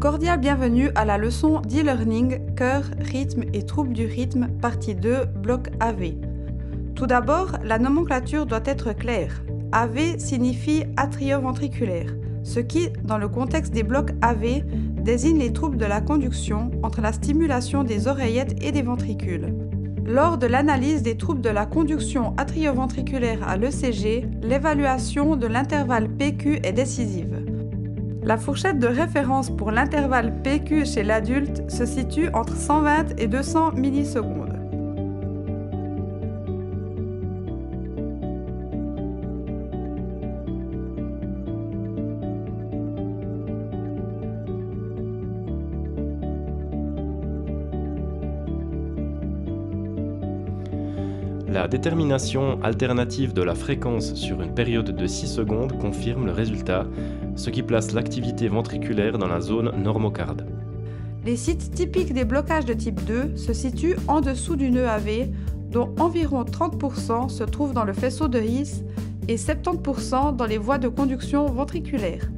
Cordial bienvenue à la leçon d'e-learning Cœur, rythme et troubles du rythme, partie 2, bloc AV. Tout d'abord, la nomenclature doit être claire. AV signifie atrioventriculaire, ce qui, dans le contexte des blocs AV, désigne les troubles de la conduction entre la stimulation des oreillettes et des ventricules. Lors de l'analyse des troubles de la conduction atrioventriculaire à l'ECG, l'évaluation de l'intervalle PQ est décisive. La fourchette de référence pour l'intervalle PQ chez l'adulte se situe entre 120 et 200 millisecondes. La détermination alternative de la fréquence sur une période de 6 secondes confirme le résultat, ce qui place l'activité ventriculaire dans la zone normocarde. Les sites typiques des blocages de type 2 se situent en dessous du nœud AV, dont environ 30% se trouvent dans le faisceau de His et 70% dans les voies de conduction ventriculaire.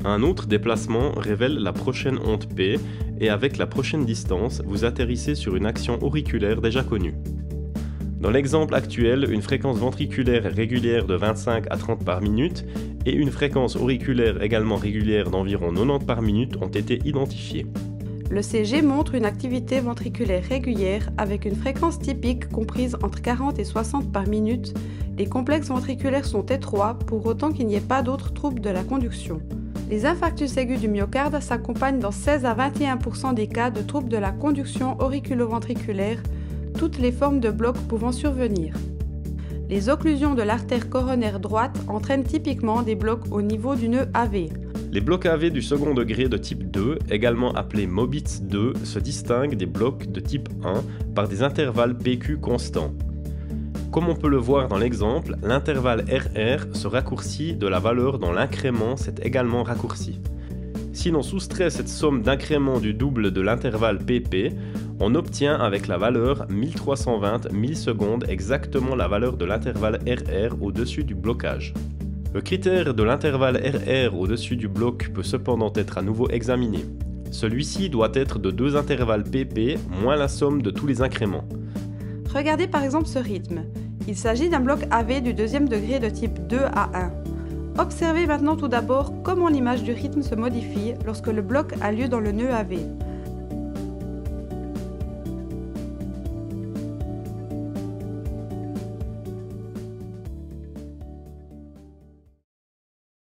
Un autre déplacement révèle la prochaine onde P et avec la prochaine distance, vous atterrissez sur une action auriculaire déjà connue. Dans l'exemple actuel, une fréquence ventriculaire régulière de 25 à 30 par minute et une fréquence auriculaire également régulière d'environ 90 par minute ont été identifiées. Le CG montre une activité ventriculaire régulière avec une fréquence typique comprise entre 40 et 60 par minute. Les complexes ventriculaires sont étroits pour autant qu'il n'y ait pas d'autres troubles de la conduction. Les infarctus aigus du myocarde s'accompagnent dans 16 à 21% des cas de troubles de la conduction auriculo-ventriculaire, toutes les formes de blocs pouvant survenir. Les occlusions de l'artère coronaire droite entraînent typiquement des blocs au niveau du nœud AV. Les blocs AV du second degré de type 2, également appelés Mobitz 2, se distinguent des blocs de type 1 par des intervalles PQ constants. Comme on peut le voir dans l'exemple, l'intervalle RR se raccourcit de la valeur dont l'incrément s'est également raccourci. Si l'on soustrait cette somme d'incrément du double de l'intervalle PP, on obtient avec la valeur 1320 millisecondes exactement la valeur de l'intervalle RR au-dessus du blocage. Le critère de l'intervalle RR au-dessus du bloc peut cependant être à nouveau examiné. Celui-ci doit être de deux intervalles PP moins la somme de tous les incréments. Regardez par exemple ce rythme. Il s'agit d'un bloc AV du deuxième degré de type 2 à 1. Observez maintenant tout d'abord comment l'image du rythme se modifie lorsque le bloc a lieu dans le nœud AV.